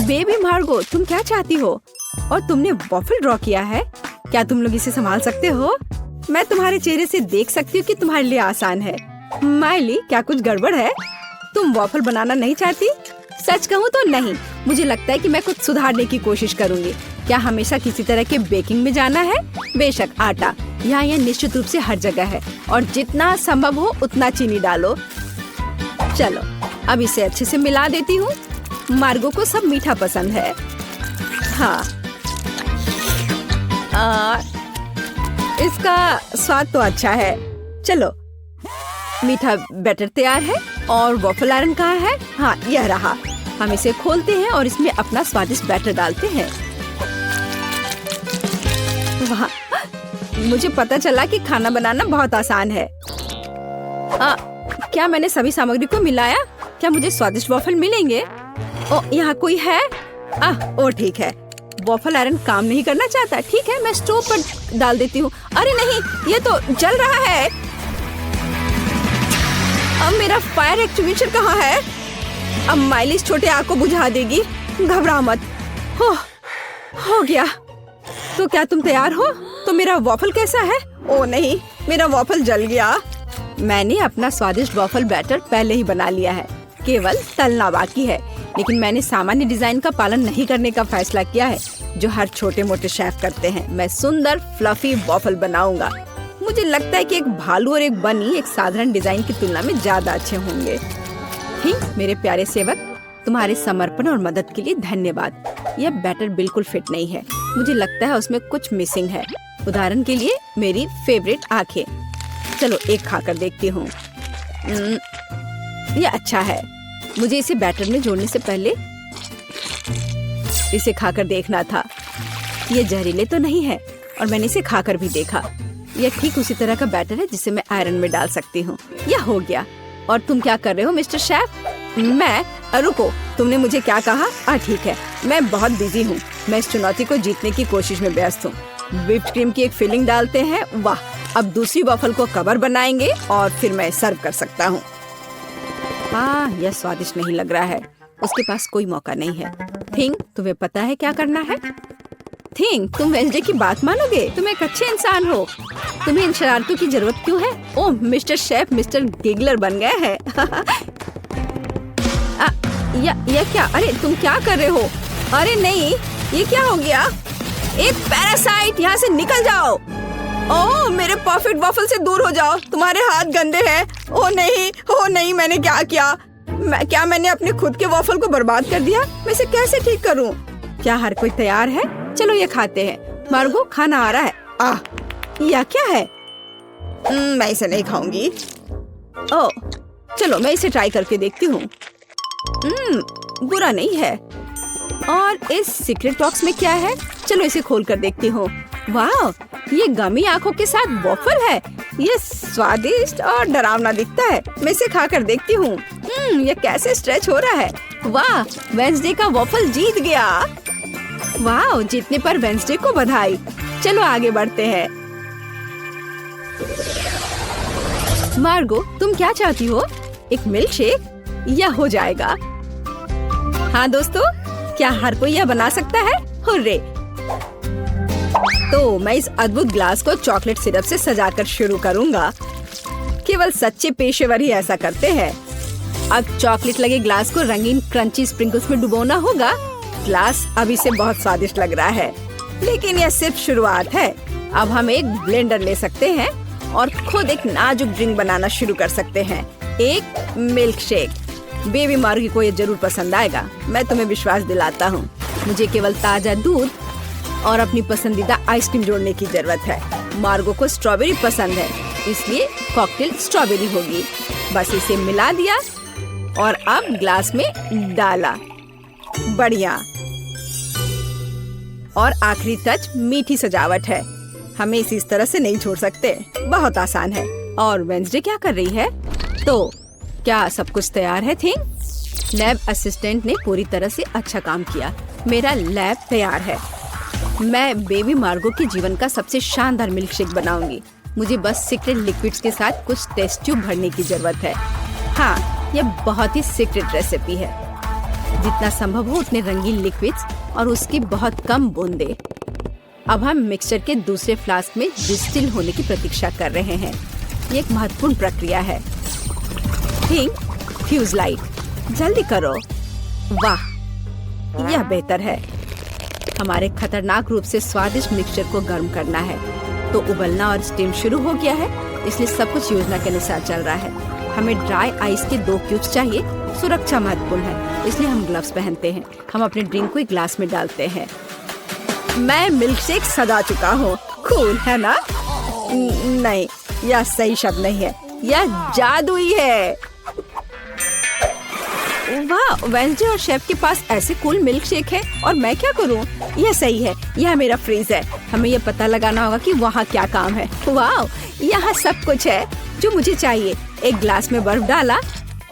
Baby मार्गो, तुम क्या चाहती हो? और तुमने वॉफल ड्रॉ किया है? क्या तुम लोग इसे संभाल सकते हो? मैं तुम्हारे चेहरे से देख सकती हूँ कि तुम्हारे लिए आसान है। माइली, क्या कुछ गड़बड़ है? तुम वॉफल बनाना नहीं चाहती? सच कहूँ तो नहीं। मुझे लगता है कि मैं कुछ सुधारने की कोशिश करूँगी। क्या हमेशा किसी तरह के बेकिंग में जाना है? बेशक, आटा यहाँ यह निश्चित रूप से हर जगह है और जितना संभव हो उतना चीनी डालो। चलो, अब इसे अच्छे से मिला देती हूँ। मार्गो को सब मीठा पसंद है। हाँ, इसका स्वाद तो अच्छा है। चलो, मीठा बैटर तैयार है और वॉफल आयरन कहाँ है? हाँ, यह रहा। हम इसे खोलते हैं और इसमें अपना स्वादिष्ट बैटर डालते हैं। वाह, मुझे पता चला कि खाना बनाना बहुत आसान है। क्या मैंने सभी सामग्री को मिलाया? क्या मुझे स्वादिष्ट वॉफल मिलेंगे? ओ, यहाँ कोई है? ओ ठीक है, वॉफल आयरन काम नहीं करना चाहता। ठीक है, मैं स्टोव पर डाल देती हूँ। अरे नहीं, ये तो जल रहा है। अब मेरा फायर एक्सटिंग्विशर कहाँ है? अब माइली इस छोटे आग को बुझा देगी। घबरा मत। हो गया। तो क्या तुम तैयार हो? तो मेरा वॉफल कैसा है? ओ नहीं, मेरा वॉफल जल गया। मैंने अपना स्वादिष्ट वॉफल बैटर पहले ही बना लिया है, केवल तलना बाकी है। लेकिन मैंने सामान्य डिजाइन का पालन नहीं करने का फैसला किया है, जो हर छोटे मोटे शेफ करते हैं। मैं सुंदर फ्लफी वॉफल बनाऊंगा। मुझे लगता है कि एक भालू और एक बनी एक साधारण डिजाइन की तुलना में ज्यादा अच्छे होंगे। ठीक, मेरे प्यारे सेवक, तुम्हारे समर्पण और मदद के लिए धन्यवाद। यह बैटर बिल्कुल फिट नहीं है। मुझे लगता है उसमें कुछ मिसिंग है। उदाहरण के लिए मेरी फेवरेट आंखें। चलो, एक खाकर देखती हूँ। यह अच्छा है। मुझे इसे बैटर में जोड़ने से पहले इसे खाकर देखना था। ये जहरीले तो नहीं है और मैंने इसे खाकर भी देखा। यह ठीक उसी तरह का बैटर है जिसे मैं आयरन में डाल सकती हूँ। यह हो गया। और तुम क्या कर रहे हो मिस्टर शेफ? मैं? रुको, तुमने मुझे क्या कहा? ठीक है, मैं बहुत बिजी हूँ। मैं इस चुनौती को जीतने की कोशिश में व्यस्त हूँ। व्हिप्ड क्रीम की एक फिलिंग डालते हैं। वाह, अब दूसरी वॉफल को कवर बनाएंगे और फिर मैं सर्व कर सकता हूँ। यह स्वादिष्ट नहीं लग रहा है। उसके पास कोई मौका नहीं है। थिंग, तुम्हें पता है क्या करना है? थिंग, तुम वेंसडे की बात मानोगे? तुम एक अच्छे इंसान हो। तुम्हें इन शरारतों की जरूरत क्यों है? ओह, मिस्टर शेफ मिस्टर गिगलर बन गए हैं। यह क्या? अरे तुम क्या कर रहे हो? अरे नहीं, ये क्या हो गया? एक पैरासाइट, यहाँ से निकल जाओ। ओह, मेरे परफेक्ट वॉफल से दूर हो जाओ। तुम्हारे हाथ गंदे हैं। ओह नहीं, मैंने क्या किया? क्या मैंने अपने खुद के वॉफल को बर्बाद कर दिया? मैं इसे कैसे ठीक करूं? क्या हर कोई तैयार है? चलो, ये खाते हैं। मार्गो, खाना आ रहा है। यह क्या है? मैं इसे नहीं खाऊंगी। ओह, चलो मैं इसे ट्राई करके देखती हूँ। बुरा नहीं है। और इस सीक्रेट बॉक्स में क्या है? चलो इसे खोल कर देखती हूँ। वाह, ये गमी आंखों के साथ वॉफल है। ये स्वादिष्ट और डरावना दिखता है। मैं इसे खाकर देखती हूँ। ये कैसे स्ट्रेच हो रहा है। वाह, वेंसडे का वॉफल जीत गया। वाह, जीतने पर वेंसडे को बधाई। चलो आगे बढ़ते हैं। मार्गो, तुम क्या चाहती हो? एक मिल्क शेक? यह हो जाएगा। हाँ दोस्तों, क्या हर कोई यह बना सकता है? हुर्रे! तो मैं इस अद्भुत ग्लास को चॉकलेट सिरप से सजाकर शुरू करूंगा। केवल सच्चे पेशेवर ही ऐसा करते हैं। अब चॉकलेट लगे ग्लास को रंगीन क्रंची स्प्रिंकल्स में डुबोना होगा। ग्लास अभी से बहुत स्वादिष्ट लग रहा है, लेकिन यह सिर्फ शुरुआत है। अब हम एक ब्लेंडर ले सकते हैं और खुद एक नाजुक ड्रिंक बनाना शुरू कर सकते हैं। एक मिल्क शेक। बेबी मार्गी को ये जरूर पसंद आएगा, मैं तुम्हें विश्वास दिलाता हूँ। मुझे केवल ताजा दूध और अपनी पसंदीदा आइसक्रीम जोड़ने की जरूरत है। मार्गो को स्ट्रॉबेरी पसंद है, इसलिए कॉकटेल स्ट्रॉबेरी होगी। बस इसे मिला दिया और अब ग्लास में डाला। बढ़िया। और आखिरी टच मीठी सजावट है। हमें इसे इस तरह से नहीं छोड़ सकते। बहुत आसान है। और वेंसडे क्या कर रही है? तो क्या सब कुछ तैयार है? थिंग, लैब असिस्टेंट ने पूरी तरह से अच्छा काम किया। मेरा लैब तैयार है। मैं बेबी मार्गो के जीवन का सबसे शानदार मिल्क शेक बनाऊंगी। मुझे बस सीक्रेट लिक्विड्स के साथ कुछ टेस्ट ट्यूब भरने की जरूरत है। हाँ, यह बहुत ही सीक्रेट रेसिपी है। जितना संभव हो उतने रंगीन लिक्विड्स और उसकी बहुत कम बूंदे। अब हम मिक्सचर के दूसरे फ्लास्क में डिस्टिल होने की प्रतीक्षा कर रहे हैं। ये एक महत्वपूर्ण प्रक्रिया है। थिंक फ्यूज लाइट, जल्दी करो। वाह, यह बेहतर है। हमारे खतरनाक रूप से स्वादिष्ट मिक्सचर को गर्म करना है। तो उबलना और स्टीम शुरू हो गया है, इसलिए सब कुछ योजना के अनुसार चल रहा है। हमें ड्राई आइस के 2 क्यूब्स चाहिए। सुरक्षा महत्वपूर्ण है, इसलिए हम ग्लव्स पहनते हैं। हम अपने ड्रिंक को एक ग्लास में डालते हैं। मैं मिल्क शेक सजा चुका हूँ। कूल है ना? नहीं, यह सही शब्द नहीं है, यह जादुई है। वाह, वेंसडे और शेफ के पास ऐसे कूल मिल्क शेक है और मैं क्या करूं? यह सही है, यह मेरा फ्रीज है। हमें यह पता लगाना होगा कि वहाँ क्या काम है। वाह, यहाँ सब कुछ है जो मुझे चाहिए। एक ग्लास में बर्फ डाला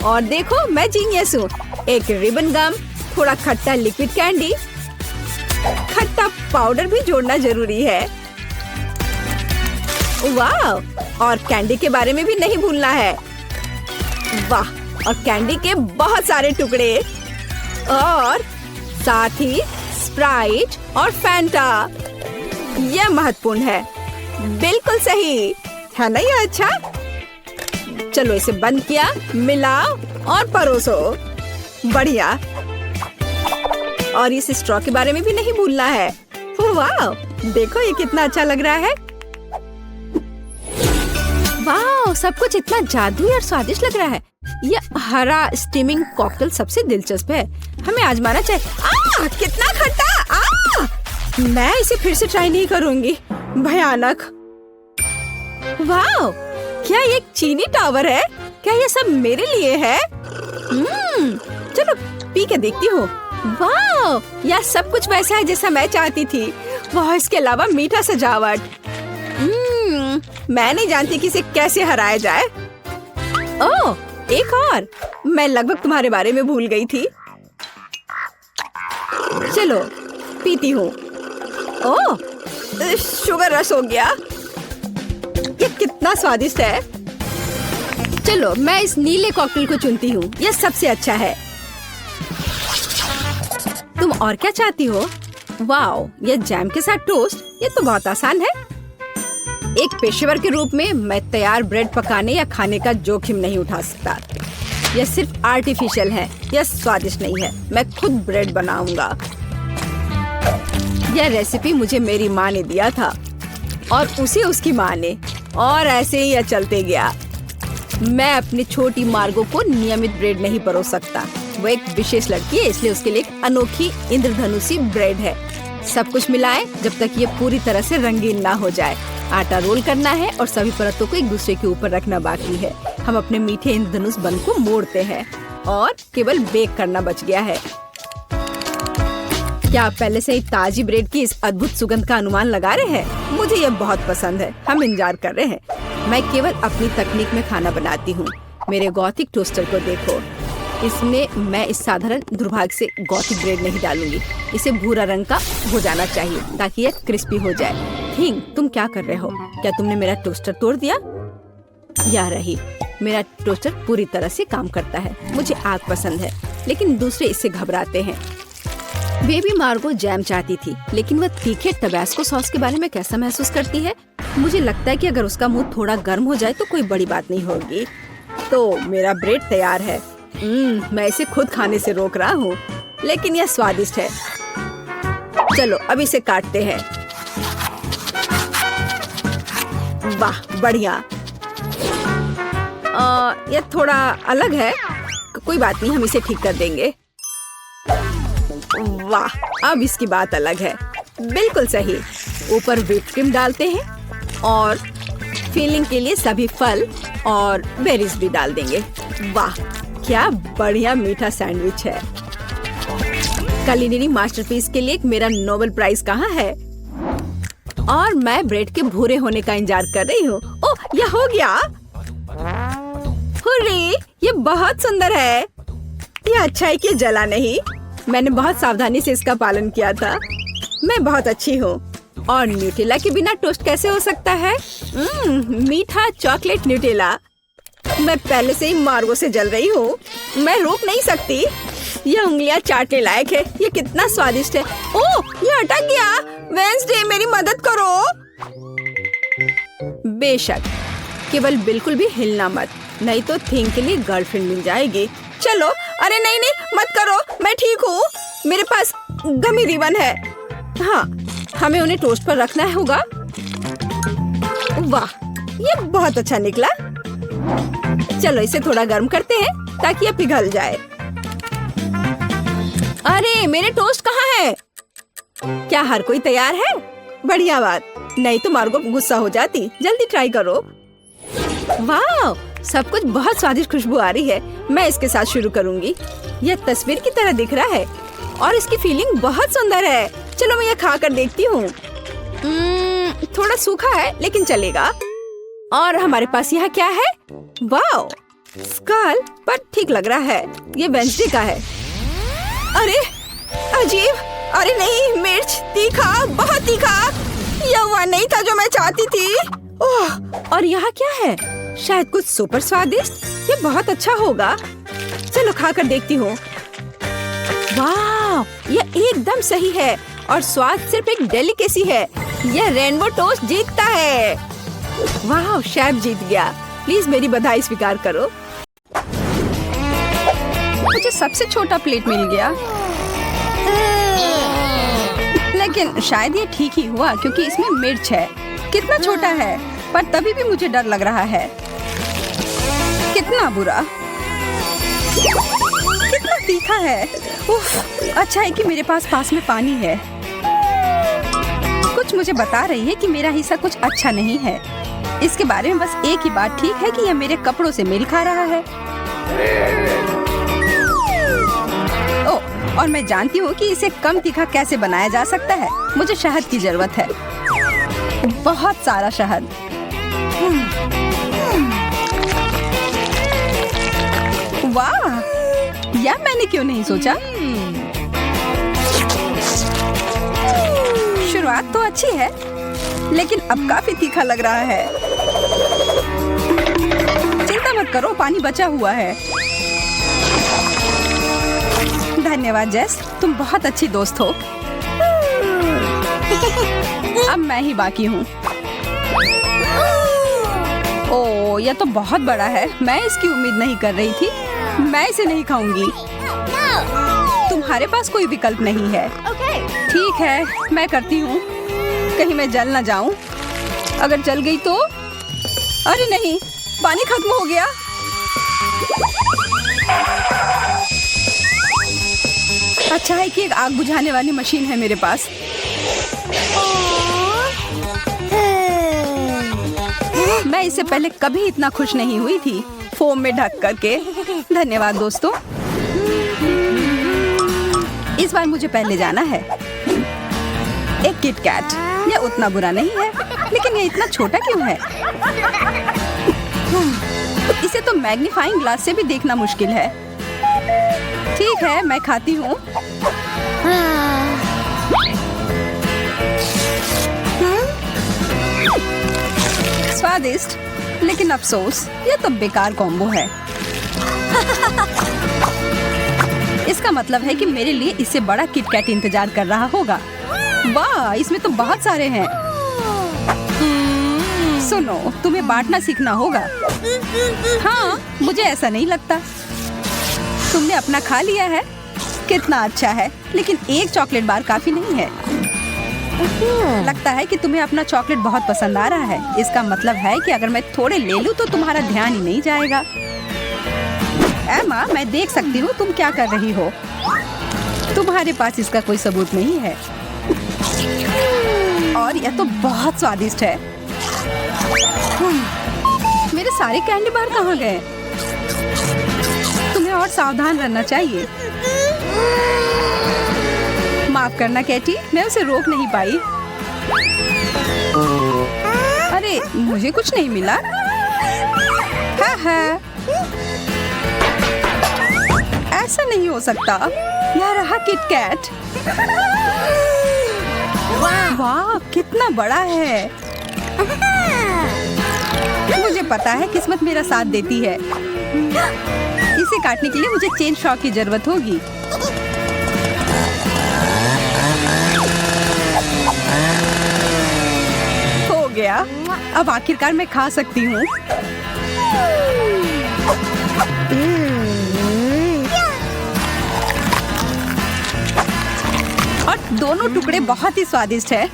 और देखो मैं जीनियस हूँ। एक रिबन गम, थोड़ा खट्टा लिक्विड कैंडी, खट्टा पाउडर भी जोड़ना जरूरी है। वाह, और कैंडी के बारे में भी नहीं भूलना है। वाह, और कैंडी के बहुत सारे टुकड़े और साथ ही स्प्राइट और फैंटा। यह महत्वपूर्ण है। बिल्कुल सही है ना? यह अच्छा। चलो इसे बंद किया, मिलाओ और परोसो। बढ़िया। और इस स्ट्रॉ के बारे में भी नहीं भूलना है। वाह, देखो ये कितना अच्छा लग रहा है। वाह, सब कुछ इतना जादुई और स्वादिष्ट लग रहा है। यह हरा स्टीमिंग कॉकटेल सबसे दिलचस्प है। हमें आजमाना चाहिए। कितना खट्टा! मैं इसे फिर से ट्राई नहीं करूंगी। भयानक। वाह, क्या ये एक चीनी टावर है? क्या ये सब मेरे लिए है? चलो पी के देखती हूँ। वाह, यह सब कुछ वैसा है जैसा मैं चाहती थी। वाह, इसके अलावा मीठा सजावट। मैं नहीं जानती कि इसे कैसे हराया जाए। ओह, एक और। मैं लगभग तुम्हारे बारे में भूल गई थी। चलो पीती हूँ। ओह, शुगर रश हो गया। ये कितना स्वादिष्ट है। चलो मैं इस नीले कॉकटेल को चुनती हूँ। यह सबसे अच्छा है। तुम और क्या चाहती हो? वाओ, यह जैम के साथ टोस्ट। ये तो बहुत आसान है। एक पेशेवर के रूप में मैं तैयार ब्रेड पकाने या खाने का जोखिम नहीं उठा सकता। यह सिर्फ आर्टिफिशियल है, यह स्वादिष्ट नहीं है। मैं खुद ब्रेड बनाऊंगा। यह रेसिपी मुझे मेरी माँ ने दिया था और उसे उसकी माँ ने, और ऐसे ही यह चलते गया। मैं अपनी छोटी मार्गो को नियमित ब्रेड नहीं परोस सकता। वो एक विशेष लड़की है, इसलिए उसके लिए एक अनोखी इंद्रधनुषी ब्रेड है। सब कुछ मिलाएं जब तक ये पूरी तरह से रंगीन ना हो जाए। आटा रोल करना है और सभी परतों को एक दूसरे के ऊपर रखना बाकी है। हम अपने मीठे इंद्रधनुष बन को मोड़ते हैं और केवल बेक करना बच गया है। क्या आप पहले से ही ताजी ब्रेड की इस अद्भुत सुगंध का अनुमान लगा रहे हैं? मुझे यह बहुत पसंद है। हम इंतजार कर रहे हैं। मैं केवल अपनी तकनीक में खाना बनाती हूँ। मेरे गॉथिक टोस्टर को देखो। इसमें मैं इस साधारण दुर्भाग्य से गॉथिक ब्रेड नहीं डालूंगी। इसे भूरा रंग का हो जाना चाहिए ताकि यह क्रिस्पी हो जाए। थिंक, तुम क्या कर रहे हो? क्या तुमने मेरा टोस्टर तोड़ दिया? या रही, मेरा टोस्टर पूरी तरह से काम करता है। मुझे आग पसंद है, लेकिन दूसरे इससे घबराते हैं। बेबी मार्गो जैम चाहती थी, लेकिन वह तीखे टबैस्को सॉस के बारे में कैसा महसूस करती है? मुझे लगता है कि अगर उसका मुंह थोड़ा गर्म हो जाए तो कोई बड़ी बात नहीं होगी। तो मेरा ब्रेड तैयार है। मैं इसे खुद खाने से रोक रहा हूँ, लेकिन यह स्वादिष्ट है। चलो अब इसे काटते हैं। वाह, बढ़िया। यह थोड़ा अलग है। कोई बात नहीं, हम इसे ठीक कर देंगे। वाह, अब इसकी बात अलग है। बिल्कुल सही। ऊपर व्हिप क्रीम डालते हैं और फिलिंग के लिए सभी फल और बेरीज भी डाल देंगे। वाह, क्या बढ़िया मीठा सैंडविच है। कुलिनरी मास्टरपीस के लिए मेरा नोबेल प्राइज कहाँ है? और मैं ब्रेड के भूरे होने का इंतजार कर रही हूँ। ओह, यह हो गया। हुर्रे, ये बहुत सुंदर है। यह अच्छा है कि जला नहीं। मैंने बहुत सावधानी से इसका पालन किया था। मैं बहुत अच्छी हूँ। और न्यूटेला के बिना टोस्ट कैसे हो सकता है? मीठा चॉकलेट न्यूटेला। मैं पहले से ही मार्गो से जल रही हूँ। मैं रोक नहीं सकती। ये उंगलियां चाटने लायक है। ये कितना स्वादिष्ट है। ओह, ये अटक गया। वेंसडे मेरी मदद करो। बेशक, केवल बिल्कुल भी हिलना मत, नहीं तो थिंग के लिए गर्लफ्रेंड मिल जाएगी। चलो। अरे नहीं नहीं, मत करो, मैं ठीक हूँ। मेरे पास गमी रिबन है। हाँ, हमें उन्हें टोस्ट पर रखना होगा। वाह, ये बहुत अच्छा निकला। चलो इसे थोड़ा गर्म करते हैं ताकि ये पिघल जाए। अरे मेरे टोस्ट कहाँ है? क्या हर कोई तैयार है? बढ़िया बात, नहीं तो मार्गो गुस्सा हो जाती। जल्दी ट्राई करो। वाह, सब कुछ बहुत स्वादिष्ट खुशबू आ रही है। मैं इसके साथ शुरू करूंगी। यह तस्वीर की तरह दिख रहा है और इसकी फीलिंग बहुत सुंदर है। चलो मैं यह खा कर देखती हूँ। थोड़ा सूखा है लेकिन चलेगा। और हमारे पास यहाँ क्या है? वाह, स्कल, पर ठीक लग रहा है। ये वेंसडे का है। अरे अजीब, अरे नहीं, मिर्च, तीखा, बहुत तीखा। यह वह नहीं था जो मैं चाहती थी। ओह, और यहाँ क्या है? शायद कुछ सुपर स्वादिष्ट। ये बहुत अच्छा होगा। चलो खाकर देखती हूँ। वाह, ये एकदम सही है और स्वाद सिर्फ एक डेलिकेसी है। यह रेनबो टोस्ट जीतता है। वाह, शेफ जीत गया। प्लीज मेरी बधाई स्वीकार करो। मुझे सबसे छोटा प्लेट मिल गया, लेकिन शायद ये ठीक ही हुआ क्योंकि इसमें मिर्च है। कितना छोटा है, पर तभी भी मुझे डर लग रहा है। कितना बुरा, कितना तीखा है। उफ, अच्छा है कि मेरे पास में पानी है। कुछ मुझे बता रही है कि मेरा हिस्सा कुछ अच्छा नहीं है। इसके बारे में बस एक ही बात ठीक है कि यह मेरे कपड़ों से मेल खा रहा है। ओह, और मैं जानती हूँ कि इसे कम तीखा कैसे बनाया जा सकता है। मुझे शहद की जरूरत है, बहुत सारा शहद। वाह, यह मैंने क्यों नहीं सोचा। शुरुआत तो अच्छी है, लेकिन अब काफी तीखा लग रहा है। चिंता मत करो, पानी बचा हुआ है। धन्यवाद जेस, तुम बहुत अच्छी दोस्त हो। अब मैं ही बाकी हूँ। ओह, यह तो बहुत बड़ा है। मैं इसकी उम्मीद नहीं कर रही थी। मैं इसे नहीं खाऊंगी। तुम्हारे पास कोई विकल्प नहीं है। ठीक है, मैं करती हूँ। कहीं मैं जल ना जाऊं। अगर जल गई तो? अरे नहीं, पानी खत्म हो गया। अच्छा है कि एक आग बुझाने वाली मशीन है मेरे पास। मैं इससे पहले कभी इतना खुश नहीं हुई थी, फोम में ढक करके। धन्यवाद दोस्तों। इस बार मुझे पहले जाना है। एक किट कैट, यह उतना बुरा नहीं है, लेकिन ये इतना छोटा क्यों है? इसे तो मैग्नीफाइंग ग्लास से भी देखना मुश्किल है। ठीक है, मैं खाती हूँ। स्वादिष्ट, लेकिन अफसोस, यह तो बेकार कॉम्बो है। इसका मतलब है कि मेरे लिए इससे बड़ा किटकैट इंतजार कर रहा होगा। वाह, इसमें तो बहुत सारे हैं। सुनो, तुम्हें बांटना सीखना होगा। हाँ, मुझे ऐसा नहीं लगता। तुमने अपना खा लिया है। कितना अच्छा है, लेकिन एक चॉकलेट बार काफी नहीं है। लगता है कि तुम्हें अपना चॉकलेट बहुत पसंद आ रहा है। इसका मतलब है कि अगर मैं थोड़े ले लूं तो तुम्हारा ध्यान ही नहीं जाएगा। एमा, मैं देख सकती हूँ तुम क्या कर रही हो। तुम्हारे पास इसका कोई सबूत नहीं है। और यह तो बहुत स्वादिष्ट है। मेरे सारे कैंडी बार कहाँ गए? तुम्हें और सावधान रहना चाहिए। माफ करना कैटी, मैं उसे रोक नहीं पाई। अरे, मुझे कुछ नहीं मिला। हाँ, ऐसा नहीं हो सकता। यह रहा किटकैट। वाह, कितना बड़ा है। मुझे पता है किस्मत मेरा साथ देती है। इसे काटने के लिए मुझे चेन शॉ की जरूरत होगी। हो गया, अब आखिरकार मैं खा सकती हूँ। और दोनों टुकड़े बहुत ही स्वादिष्ट है।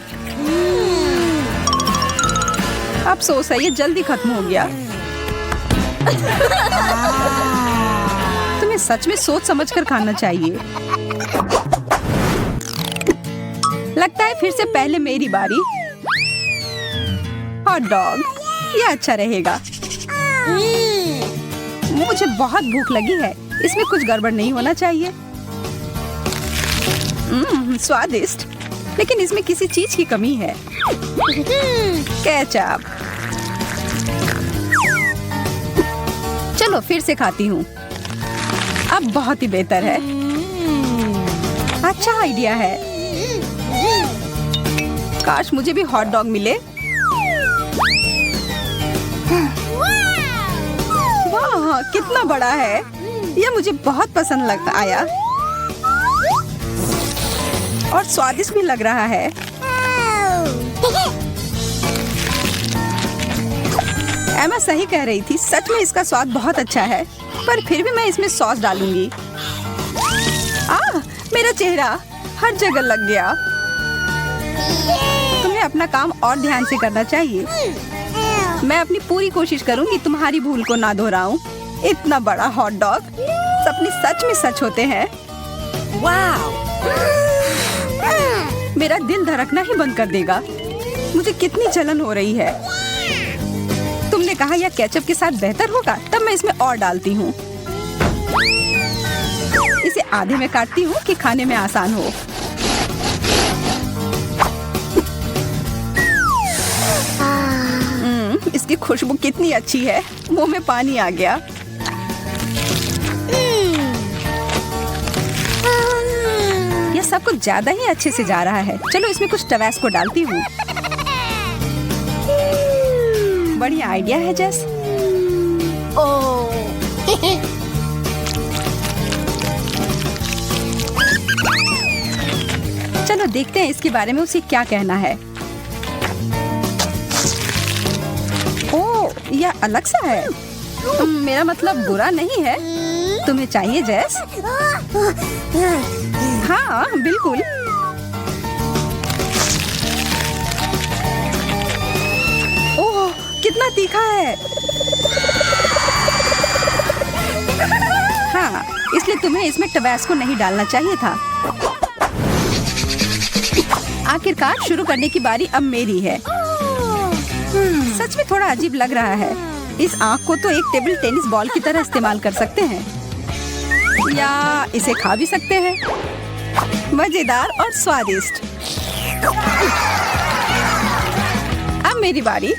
अफसोस है, ये जल्दी खत्म हो गया। तुम्हें सच में सोच समझकर खाना चाहिए। लगता है फिर से पहले मेरी बारी। हॉट डॉग, ये अच्छा रहेगा। मुझे बहुत भूख लगी है, इसमें कुछ गड़बड़ नहीं होना चाहिए। स्वादिष्ट, लेकिन इसमें किसी चीज की कमी है। केचप। चलो फिर से खाती हूँ। अब बहुत ही बेहतर है। अच्छा आइडिया है। काश मुझे भी हॉट डॉग मिले। वाह, कितना बड़ा है। यह मुझे बहुत पसंद आया और स्वादिष्ट भी लग रहा है। एमा सही कह रही थी, सच में इसका स्वाद बहुत अच्छा है, पर फिर भी मैं इसमें सॉस डालूंगी। मेरा चेहरा हर जगह लग गया। तुम्हें अपना काम और ध्यान से करना चाहिए। मैं अपनी पूरी कोशिश करूंगी तुम्हारी भूल को ना दोहराऊं। इतना बड़ा हॉट डॉग, सपने सच में सच होते हैं। वाह! मेरा दिल धड़कना ही बंद कर देगा। मुझे कितनी जलन हो रही है। तुमने कहा यह केचप के साथ बेहतर होगा, तब मैं इसमें और डालती हूँ। इसे आधे में काटती हूँ कि खाने में आसान हो। इसकी खुशबू कितनी अच्छी है, मुंह में पानी आ गया। यह सब कुछ ज्यादा ही अच्छे से जा रहा है। चलो इसमें कुछ टबैस्को डालती हूँ। बढ़िया आइडिया है जेस। चलो देखते हैं इसके बारे में उसे क्या कहना है। ओह, यह अलग सा है। मेरा मतलब बुरा नहीं है। तुम्हें चाहिए जेस? हाँ बिल्कुल। ओह, कितना तीखा है। हाँ, इसलिए तुम्हें इसमें टबैस्को नहीं डालना चाहिए था। आखिरकार शुरू करने की बारी अब मेरी है। सच में थोड़ा अजीब लग रहा है। इस आँख को तो एक टेबल टेनिस बॉल की तरह इस्तेमाल कर सकते हैं, या इसे खा भी सकते हैं। मजेदार और स्वादिष्ट। अब मेरी बारी।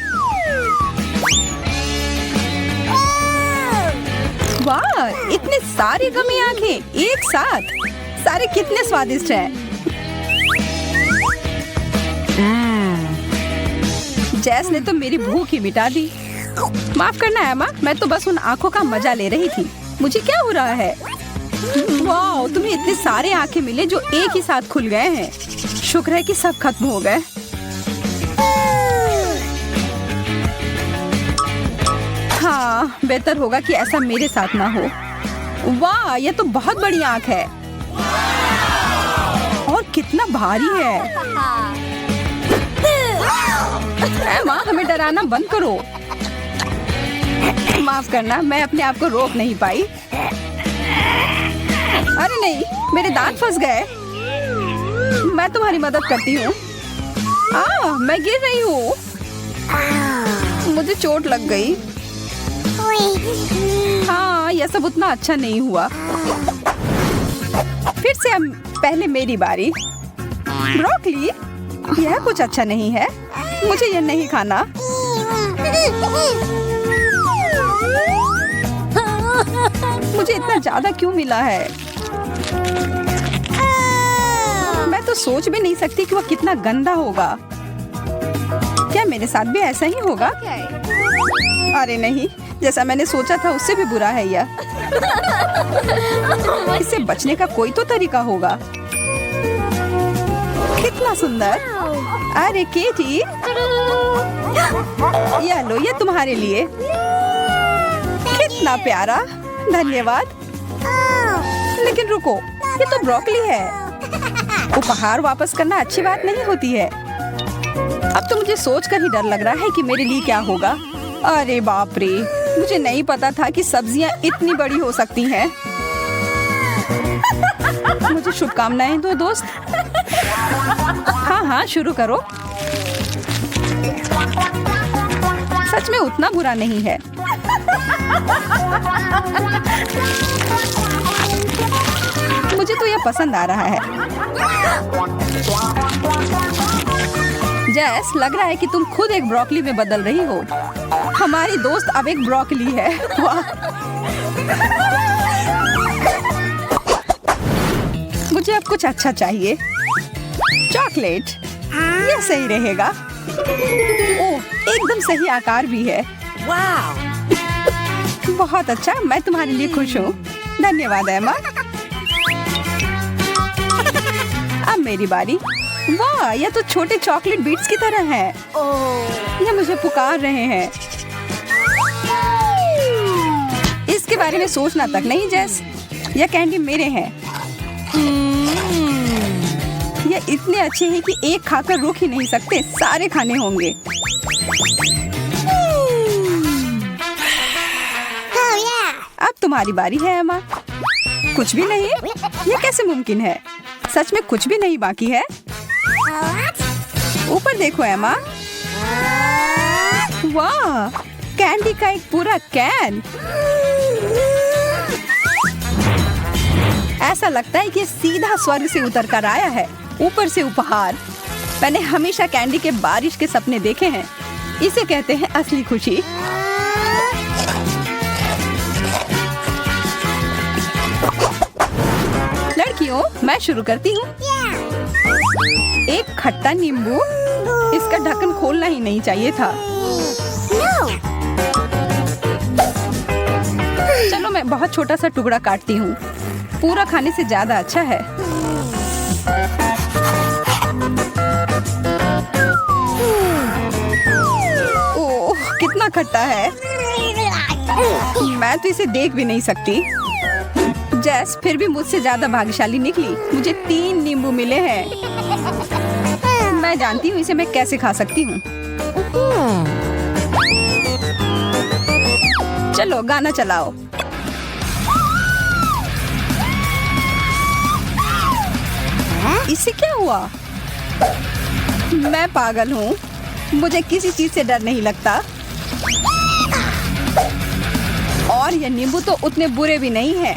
वाह, इतने सारे गमी आंखें एक साथ। सारे कितने स्वादिष्ट हैं। जैस ने तो मेरी भूख ही मिटा दी। माफ करना एमा, मैं तो बस उन आंखों का मजा ले रही थी। मुझे क्या हो रहा है? वाह, तुम्हें इतने सारे आंखें मिले जो एक ही साथ खुल गए हैं। शुक्र है कि सब खत्म हो गए। हाँ, बेहतर होगा कि ऐसा मेरे साथ ना हो। वाह, यह तो बहुत बड़ी आंख है और कितना भारी है। माँ, हमें डराना बंद करो। माफ करना, मैं अपने आप को रोक नहीं पाई। अरे नहीं, मेरे दांत फंस गए। मैं तुम्हारी मदद करती हूँ। मैं गिर रही हूँ। मुझे चोट लग गई। हाँ, यह सब उतना अच्छा नहीं हुआ। फिर से अब पहले मेरी बारी। ब्रोकली, यह कुछ अच्छा नहीं है। मुझे यह नहीं खाना। मुझे इतना ज्यादा क्यों मिला है? मैं तो सोच भी नहीं सकती कि वह कितना गंदा होगा। क्या मेरे साथ भी ऐसा ही होगा? अरे नहीं, जैसा मैंने सोचा था उससे भी बुरा है यह। इससे बचने का कोई तो तरीका होगा। कितना सुंदर। अरे केटी, ये लो, ये तुम्हारे लिए। कितना प्यारा, धन्यवाद। लेकिन रुको, ये तो ब्रोकली है। उपहार वापस करना अच्छी बात नहीं होती है। अब तो मुझे सोचकर ही डर लग रहा है कि मेरे लिए क्या होगा। अरे बाप रे, मुझे नहीं पता था कि सब्जियां इतनी बड़ी हो सकती हैं। मुझे शुभकामनाएं दो दोस्त। हाँ हाँ, शुरू करो। सच में उतना बुरा नहीं है। मुझे तो यह पसंद आ रहा है। जैस, लग रहा है कि तुम खुद एक ब्रोकली में बदल रही हो। हमारी दोस्त अब एक ब्रोकली है। वाह! मुझे अब कुछ अच्छा चाहिए। चॉकलेट, यह सही रहेगा। ओह, एकदम सही आकार भी है। वाह! बहुत अच्छा, मैं तुम्हारे लिए खुश हूँ। धन्यवाद एमा। अब मेरी बारी। वाह, यह तो छोटे चॉकलेट बीट्स की तरह है। यह मुझे पुकार रहे हैं। इसके बारे में सोचना तक नहीं जैस। यह कैंडी मेरे हैं। यह इतने अच्छे हैं कि एक खाकर रुक ही नहीं सकते, सारे खाने होंगे। अब तुम्हारी बारी है एमा। कुछ भी नहीं? यह कैसे मुमकिन है? सच में कुछ भी नहीं बाकी है? ऊपर देखो एमा। वाह, कैंडी का एक पूरा कैन। ऐसा लगता है कि सीधा स्वर्ग से उतर कर आया है। ऊपर से उपहार। मैंने हमेशा कैंडी के बारिश के सपने देखे हैं। इसे कहते हैं असली खुशी। लड़कियों, मैं शुरू करती हूँ। एक खट्टा नींबू। इसका ढक्कन खोलना ही नहीं चाहिए था। चलो, मैं बहुत छोटा सा टुकड़ा काटती हूँ। पूरा खाने से ज्यादा अच्छा है। ओह, कितना खट्टा है। मैं तो इसे देख भी नहीं सकती। जैस फिर भी मुझसे ज्यादा भाग्यशाली निकली। मुझे 3 नींबू मिले हैं। मैं जानती हूँ इसे मैं कैसे खा सकती हूँ। चलो, गाना चलाओ। इससे क्या हुआ? मैं पागल हूँ। मुझे किसी चीज से डर नहीं लगता। और ये नींबू तो उतने बुरे भी नहीं हैं।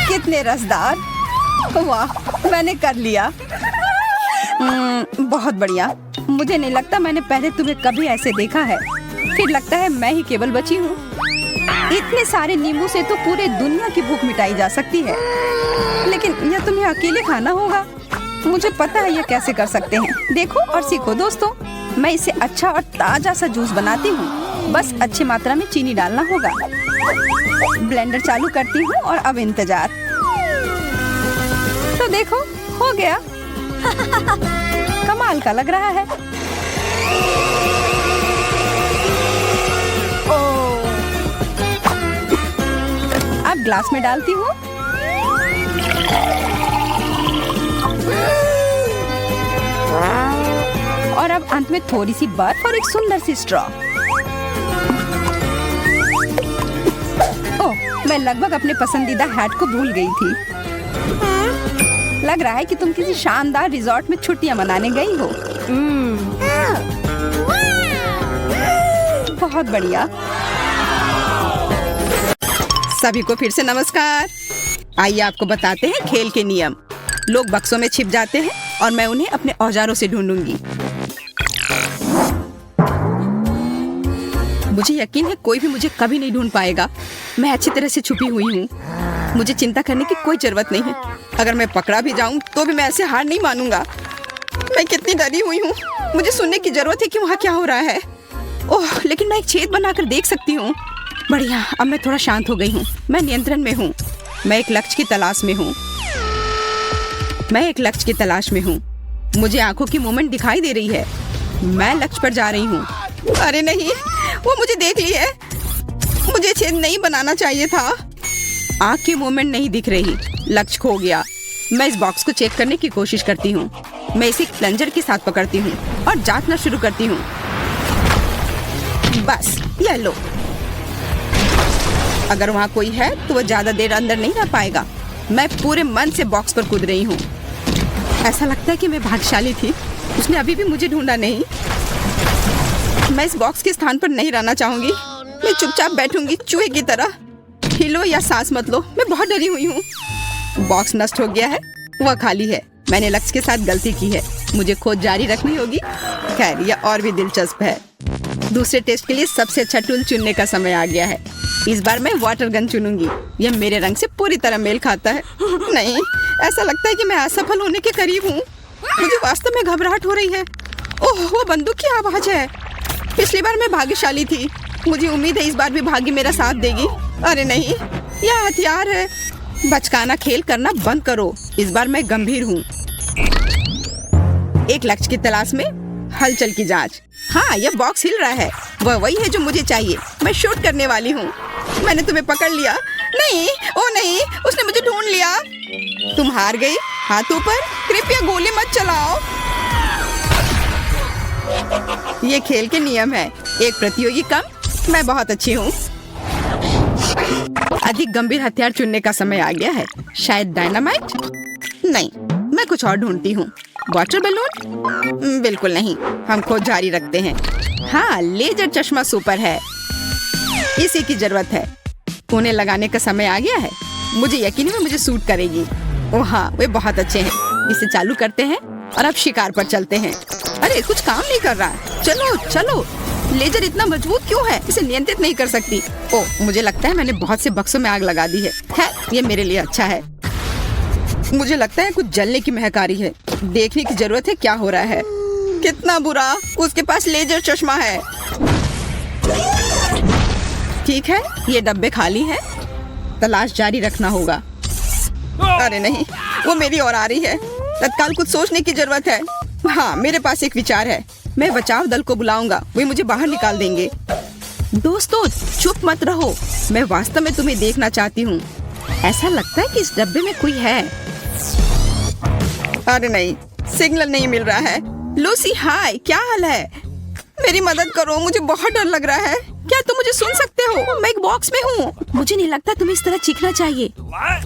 कितने रसदार। वाह, मैंने कर लिया। बहुत बढ़िया। मुझे नहीं लगता मैंने पहले तुम्हें कभी ऐसे देखा है। फिर लगता है मैं ही केवल बची हूँ। इतने सारे नींबू से तो पूरे दुनिया की भूख मिटाई जा सकती है। लेकिन यह तुम्हें अकेले खाना होगा। मुझे पता है यह कैसे कर सकते हैं। देखो और सीखो दोस्तों। मैं इसे अच्छा और ताजा सा जूस बनाती हूँ। बस अच्छी मात्रा में चीनी डालना होगा। ब्लेंडर चालू करती हूँ और अब इंतजार। तो देखो, हो गया। कमाल का लग रहा है। अब ग्लास में डालती हूँ। और अब अंत में थोड़ी सी बर्फ और एक सुंदर सी स्ट्रॉ। ओह, मैं लगभग अपने पसंदीदा हैट को भूल गई थी। लग रहा है कि तुम किसी शानदार रिजॉर्ट में छुट्टियां मनाने गई हो। बहुत बढ़िया। सभी को फिर से नमस्कार। आइए आपको बताते हैं खेल के नियम। लोग बक्सों में छिप जाते हैं और मैं उन्हें अपने औजारों से ढूंढूंगी। मुझे यकीन है कोई भी मुझे कभी नहीं ढूंढ पाएगा। मैं अच्छी तरह से छुपी हुई हूँ। मुझे चिंता करने की कोई जरूरत नहीं है। अगर मैं पकड़ा भी जाऊं तो भी मैं ऐसे हार नहीं मानूंगा। मैं कितनी डरी हुई हूँ। मुझे सुनने की जरूरत है कि वहाँ क्या हो रहा है। ओह, लेकिन मैं एक छेद बनाकर देख सकती हूँ। बढ़िया, अब मैं थोड़ा शांत हो गई हूँ। मैं नियंत्रण में हूँ। मैं एक लक्ष्य की तलाश में हूँ। मुझे आंखों की मूवमेंट दिखाई दे रही है। मैं लक्ष्य पर जा रही हूँ। अरे नहीं, वो मुझे देख ली है। मुझे छेद नहीं बनाना चाहिए था। आंख की मूवमेंट नहीं दिख रही। लक्ष्य खो गया। मैं इस बॉक्स को चेक करने की कोशिश करती हूँ। मैं इसे प्लंजर के साथ पकड़ती हूँ और जांचना शुरू करती हूँ। बस, ये लो। अगर वहाँ कोई है तो वो ज्यादा देर अंदर नहीं रह पाएगा। मैं पूरे मन से बॉक्स पर कूद रही हूँ। ऐसा लगता है कि मैं भाग्यशाली थी। उसने अभी भी मुझे ढूंढा नहीं। मैं इस बॉक्स के स्थान पर नहीं रहना चाहूंगी। मैं चुपचाप बैठूंगी चूहे की तरह। हिलो या सांस मत लो। मैं बहुत डरी हुई हूँ। बॉक्स नष्ट हो गया है। वह खाली है। मैंने लक्ष्य के साथ गलती की है। मुझे खोज जारी रखनी होगी। खैर, यह और भी दिलचस्प है। दूसरे टेस्ट के लिए सबसे अच्छा टूल चुनने का समय आ गया है। इस बार मैं वाटर गन चुनूंगी। यह मेरे रंग से पूरी तरह मेल खाता है। नहीं, ऐसा लगता है कि मैं असफल होने के करीब हूँ। मुझे वास्तव में घबराहट हो रही है। ओह, वो बंदूक की आवाज है। पिछली बार मैं भाग्यशाली थी। मुझे उम्मीद है इस बार भी भाग्य मेरा साथ देगी। अरे नहीं, यह हथियार है। बचकाना खेल करना बंद करो। इस बार मैं गंभीर हूँ। एक लक्ष्य की तलाश में हलचल की जांच। हाँ, यह बॉक्स हिल रहा है। वह वही है जो मुझे चाहिए। मैं शूट करने वाली हूँ। मैंने तुम्हें पकड़ लिया। नहीं, ओ नहीं, उसने मुझे ढूंढ लिया। तुम हार गई। हाथ ऊपर। कृपया गोली मत चलाओ। ये खेल के नियम है। एक प्रतियोगी कम। मैं बहुत अच्छी हूँ। अधिक गंभीर हथियार चुनने का समय आ गया है। शायद डायनामाइट? नहीं, मैं कुछ और ढूंढती हूँ। Water balloon? बिल्कुल नहीं। हम खोज जारी रखते हैं। हाँ, लेजर चश्मा सुपर है। इसी की जरूरत है। उन्हें लगाने का समय आ गया है। मुझे यकीन है मुझे सूट करेगी। ओह हाँ, वे बहुत अच्छे हैं। इसे चालू करते हैं और अब शिकार पर चलते हैं। अरे, कुछ काम नहीं कर रहा। चलो चलो। लेजर इतना मजबूत क्यों है? इसे नियंत्रित नहीं कर सकती। ओह, मुझे लगता है मैंने बहुत से बक्सों में आग लगा दी है। ये मेरे लिए अच्छा है। मुझे लगता है कुछ जलने की महक आ रही है। देखने की जरूरत है क्या हो रहा है। कितना बुरा, उसके पास लेजर चश्मा है। ठीक है, ये डब्बे खाली हैं। तलाश जारी रखना होगा। अरे नहीं, वो मेरी ओर आ रही है। तत्काल कुछ सोचने की जरूरत है। हाँ, मेरे पास एक विचार है। मैं बचाव दल को बुलाऊंगा। वे मुझे बाहर निकाल देंगे। दोस्तों, चुप मत रहो। मैं वास्तव में तुम्हें देखना चाहती हूँ। ऐसा लगता है कि इस डब्बे में कोई है। अरे नहीं, सिग्नल नहीं मिल रहा है। लूसी, हाय, क्या हाल है? मेरी मदद करो। मुझे बहुत डर लग रहा है। क्या तुम मुझे सुन सकते हो? मैं एक बॉक्स में हूँ। मुझे नहीं लगता तुम्हें इस तरह चीखना चाहिए।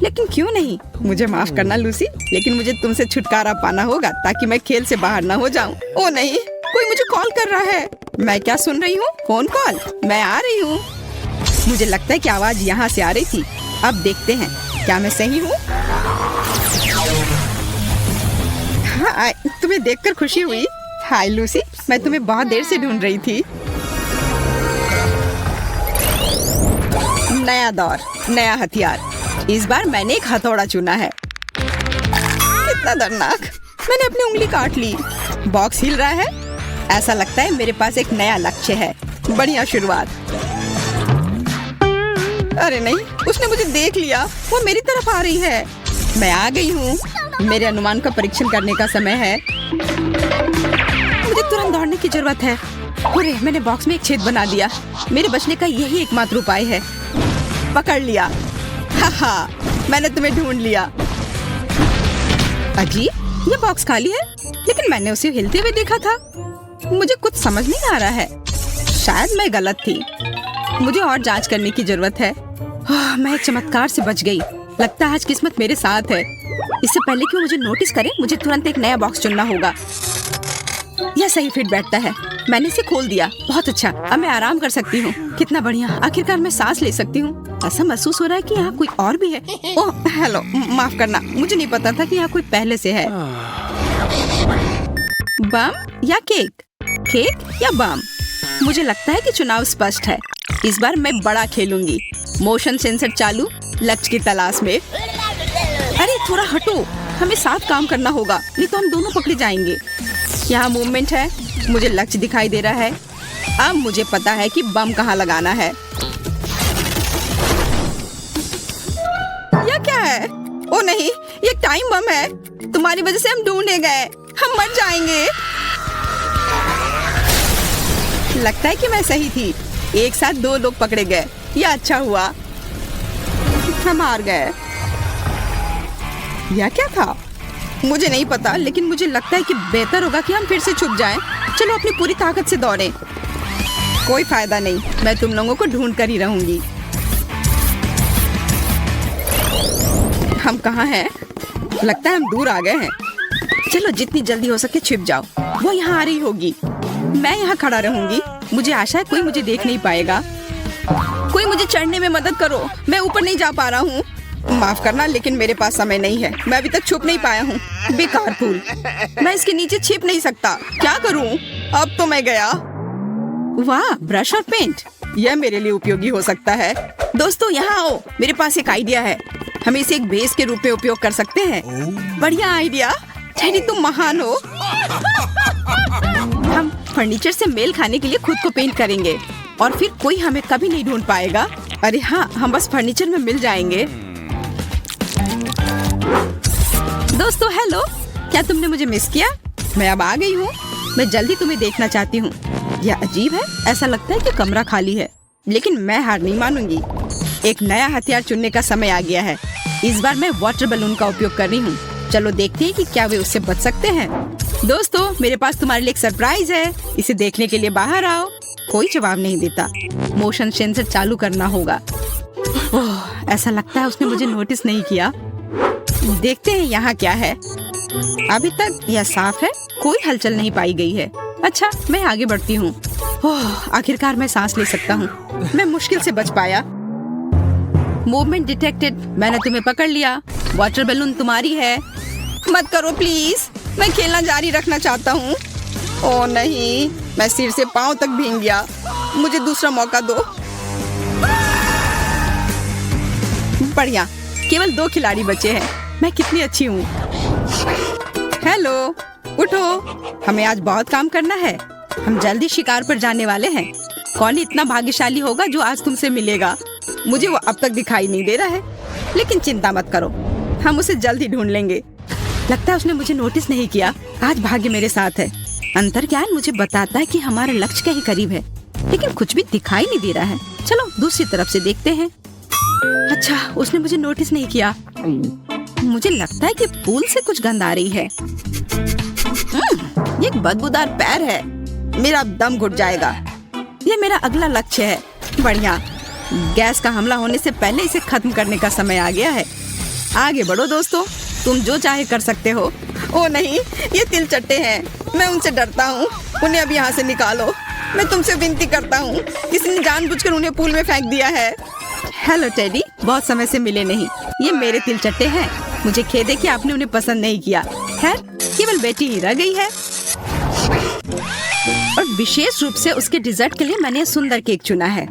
लेकिन क्यों नहीं? मुझे माफ करना लूसी, लेकिन मुझे तुमसे छुटकारा पाना होगा ताकि मैं खेल से बाहर ना हो जाऊँ। ओ नहीं, कोई मुझे कॉल कर रहा है। मैं क्या सुन रही हूँ? Phone call. मैं आ रही हूँ। मुझे लगता है कि आवाज यहाँ से आ रही थी। अब देखते हैं क्या मैं सही हूँ। हाँ, तुम्हें देखकर खुशी हुई। हाय लूसी, मैं तुम्हें बहुत देर से ढूंढ रही थी। नया दौर, नया हथियार। इस बार मैंने एक हथौड़ा चुना है। कितना दर्दनाक। मैंने अपनी उंगली काट ली। बॉक्स हिल रहा है। ऐसा लगता है मेरे पास एक नया लक्ष्य है। बढ़िया शुरुआत। अरे नहीं, उसने मुझे देख लिया। वो मेरी तरफ आ रही है। मैं आ गई हूँ। मेरे अनुमान का परीक्षण करने का समय है। मुझे तुरंत दौड़ने की जरूरत है। अरे, मैंने बॉक्स में एक छेद बना दिया। मेरे बचने का यही एकमात्र उपाय है। पकड़ लिया। हाँ, मैंने तुम्हें ढूंढ लिया। अजीब, ये बॉक्स खाली है, लेकिन मैंने उसे हिलते हुए देखा था। मुझे कुछ समझ नहीं आ रहा है। शायद मैं गलत थी। मुझे और जांच करने की जरूरत है। मैं एक चमत्कार से बच गई। लगता है आज किस्मत मेरे साथ है। इससे पहले कि वो मुझे नोटिस करे, मुझे तुरंत एक नया बॉक्स चुनना होगा। यह सही फिट बैठता है। मैंने इसे खोल दिया। बहुत अच्छा, अब मैं आराम कर सकती हूँ। कितना बढ़िया, आखिरकार मैं सांस ले सकती हूँ। ऐसा महसूस हो रहा है कि यहाँ कोई और भी है। ओह हेलो, माफ करना, मुझे नहीं पता था कि यहाँ कोई पहले से है। बम या केक? केक या बम? मुझे लगता है कि चुनाव स्पष्ट है। इस बार मैं बड़ा खेलूंगी। मोशन सेंसर चालू। लक्ष्य की तलाश में। अरे थोड़ा हटो, हमें साथ काम करना होगा, नहीं तो हम दोनों पकड़े जाएंगे। यहाँ मूवमेंट है। मुझे लक्ष्य दिखाई दे रहा है। अब मुझे पता है कि बम कहाँ लगाना है। यह क्या है? ओ नहीं, ये टाइम बम है। तुम्हारी वजह से हम ढूंढे गए, हम मर जाएंगे। लगता है कि मैं सही थी। एक साथ 2 लोग पकड़े गए। यह अच्छा हुआ। हम हार गए। यह क्या था? मुझे नहीं पता, लेकिन मुझे लगता है कि बेहतर होगा कि हम फिर से छुप जाएं। चलो अपनी पूरी ताकत से दौड़ें। कोई फायदा नहीं, मैं तुम लोगों को ढूंढ कर ही रहूंगी। हम कहाँ हैं? लगता है हम दूर आ गए हैं। चलो जितनी जल्दी हो सके छिप जाओ। वो यहाँ आ रही होगी। मैं यहाँ खड़ा रहूंगी। मुझे आशा है कोई मुझे देख नहीं पाएगा। कोई मुझे चढ़ने में मदद करो, मैं ऊपर नहीं जा पा रहा हूँ। माफ करना, लेकिन मेरे पास समय नहीं है। मैं अभी तक छुप नहीं पाया हूँ। बेकार फूल, मैं इसके नीचे छिप नहीं सकता। क्या करूँ? अब तो मैं गया। वाह, ब्रश और पेंट, यह मेरे लिए उपयोगी हो सकता है। दोस्तों यहाँ आओ, मेरे पास एक आइडिया है। हम इसे एक बेस के रूप में उपयोग कर सकते हैं। बढ़िया आइडिया टेडी, तुम महान हो। हम फर्नीचर से मेल खाने के लिए खुद को पेंट करेंगे और फिर कोई हमें कभी नहीं ढूंढ पाएगा। अरे हाँ, हम बस फर्नीचर में मिल जाएंगे। दोस्तों हेलो, क्या तुमने मुझे मिस किया? मैं अब आ गई हूँ। मैं जल्दी तुम्हें देखना चाहती हूँ। यह अजीब है, ऐसा लगता है कि कमरा खाली है, लेकिन मैं हार नहीं मानूंगी। एक नया हथियार चुनने का समय आ गया है। इस बार मैं वाटर बैलून का उपयोग कर रही हूँ। चलो देखते हैं कि क्या वे उससे बच सकते हैं। दोस्तों, मेरे पास तुम्हारे लिए एक सरप्राइज है। इसे देखने के लिए बाहर आओ। कोई जवाब नहीं देता। मोशन सेंसर चालू करना होगा। ओह, ऐसा लगता है उसने मुझे नोटिस नहीं किया। देखते हैं यहाँ क्या है। अभी तक यह साफ है, कोई हलचल नहीं पाई गई है। अच्छा, मैं आगे बढ़ती हूँ। ओह, आखिरकार मैं सांस ले सकता हूँ। मैं मुश्किल से बच पाया। मूवमेंट डिटेक्टेड, मैंने तुम्हें पकड़ लिया। वाटर बैलून तुम्हारी है। मत करो प्लीज, मैं खेलना जारी रखना चाहता हूँ। ओह नहीं, मैं सिर से पांव तक भीग गया। मुझे दूसरा मौका दो। बढ़िया, केवल 2 खिलाड़ी बचे हैं। मैं कितनी अच्छी हूँ। हेलो, उठो, हमें आज बहुत काम करना है। हम जल्दी शिकार पर जाने वाले हैं। कौन इतना भाग्यशाली होगा जो आज तुमसे मिलेगा? मुझे वो अब तक दिखाई नहीं दे रहा है, लेकिन चिंता मत करो, हम उसे जल्दी ढूंढ लेंगे। लगता है उसने मुझे नोटिस नहीं किया। आज भाग्य मेरे साथ है। अंतर्ज्ञान मुझे बताता है कि हमारा लक्ष्य के ही करीब है, लेकिन कुछ भी दिखाई नहीं दे रहा है। चलो दूसरी तरफ से देखते हैं। अच्छा, उसने मुझे नोटिस नहीं किया। मुझे लगता है कि पूल से कुछ गंध आ रही है। ये एक बदबूदार पैर है। मेरा दम घुट जाएगा। ये मेरा अगला लक्ष्य है। बढ़िया, गैस का हमला होने से पहले इसे खत्म करने का समय आ गया है। आगे बढ़ो दोस्तों, तुम जो चाहे कर सकते हो। ओ नहीं, ये तिलचट्टे हैं। मैं उनसे डरता हूँ। उन्हें अब यहाँ से निकालो। मैं तुमसे विनती करता हूँ। किसी ने जानबूझकर उन्हें पूल में फेंक दिया है। हेलो टेडी, बहुत समय से मिले नहीं। ये मेरे तिलचट्टे हैं। मुझे खेद है कि आपने उन्हें पसंद नहीं किया। खैर, केवल बेटी ही रह गई है, और विशेष रूप से उसके डिजर्ट के लिए मैंने सुंदर केक चुना है।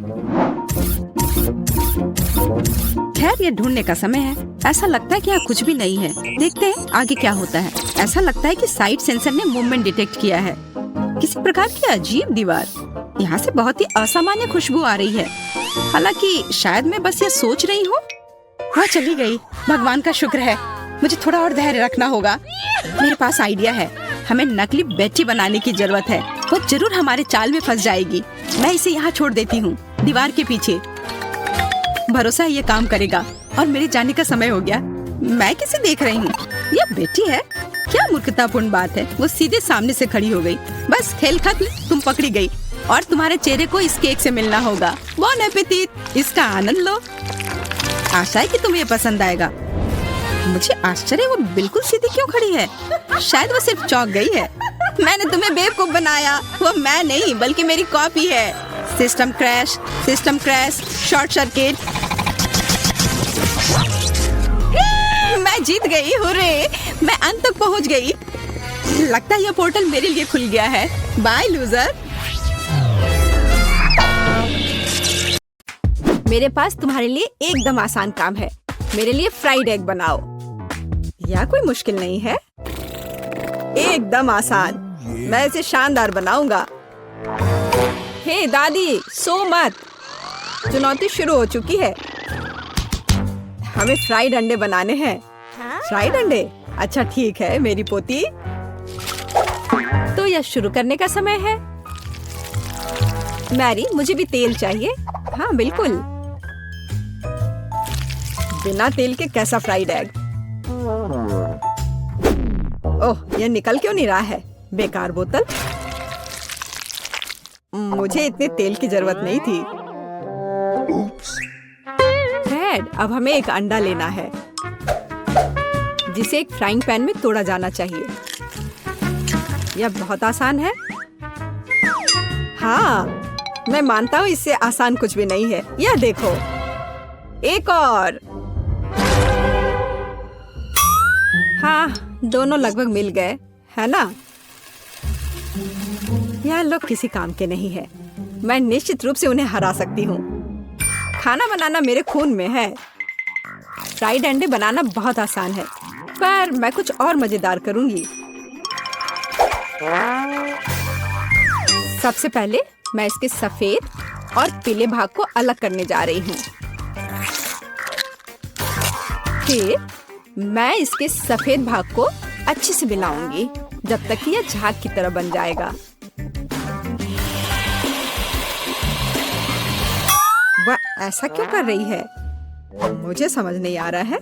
खैर, ये ढूंढने का समय है। ऐसा लगता है कि यहाँ कुछ भी नहीं है। देखते हैं आगे क्या होता है। ऐसा लगता है कि साइड सेंसर ने मूवमेंट डिटेक्ट किया है। किसी प्रकार की अजीब दीवार। यहाँ से बहुत ही असामान्य खुशबू आ रही है। हालांकि शायद मैं बस ये सोच रही हूँ। वह चली गई। भगवान का शुक्र है। मुझे थोड़ा और धैर्य रखना होगा। मेरे पास आइडिया है। हमें नकली बेटी बनाने की जरूरत है। वो जरूर हमारे चाल में फंस जाएगी। मैं इसे यहाँ छोड़ देती हूँ, दीवार के पीछे। भरोसा है ये काम करेगा। और मेरे जाने का समय हो गया। मैं किसे देख रही हूँ? ये बेटी है। क्या मूर्खतापूर्ण बात है। वो सीधे सामने से खड़ी हो गई। बस खेल खत्म, तुम पकड़ी गई और तुम्हारे चेहरे को इस केक से मिलना होगा। बॉन एपेटिट, इसका आनंद लो। आशा है कि तुम्हें पसंद आएगा। मुझे आश्चर्य, वो बिल्कुल सीधी क्यों खड़ी है? शायद वो सिर्फ चौंक गई है। मैंने तुम्हें बेवकूफ बनाया। वो मैं नहीं, बल्कि मेरी कॉपी है। System crash, short circuit. मैं जीत गई। हुर्रे, मैं अंत तक पहुंच गई। लगता है यह पोर्टल मेरे लिए खुल गया है। Bye loser. मेरे पास तुम्हारे लिए एकदम आसान काम है। मेरे लिए फ्राइड एग बनाओ। यह कोई मुश्किल नहीं है, एकदम आसान। मैं इसे शानदार बनाऊंगा। हे दादी, सो मत। चुनौती शुरू हो चुकी है। हमें फ्राइड अंडे बनाने हैं। फ्राइड अंडे? अच्छा ठीक है मेरी पोती। तो यह शुरू करने का समय है। मैरी, मुझे भी तेल चाहिए। हाँ बिल्कुल। बिना तेल के कैसा फ्राइड एग? ओह, यह निकल क्यों नहीं रहा है? बेकार बोतल। मुझे इतने तेल की जरूरत नहीं थी। फ्रेड, अब हमें एक अंडा लेना है जिसे एक फ्राइंग पैन में तोड़ा जाना चाहिए। यह बहुत आसान है। हाँ, मैं मानता हूँ इससे आसान कुछ भी नहीं है। यह देखो, एक और। हाँ, दोनों लगभग मिल गए, है ना? यह लोग किसी काम के नहीं है। मैं निश्चित रूप से उन्हें हरा सकती हूँ। खाना बनाना मेरे खून में है। फ्राइड अंडे बनाना बहुत आसान है, पर मैं कुछ और मजेदार करूंगी। सबसे पहले मैं इसके सफेद और पीले भाग को अलग करने जा रही हूँ। फिर मैं इसके सफेद भाग को अच्छे से मिलाऊंगी जब तक कि यह झाग की तरह बन जाएगा। वह ऐसा क्यों कर रही है? मुझे समझ नहीं आ रहा है।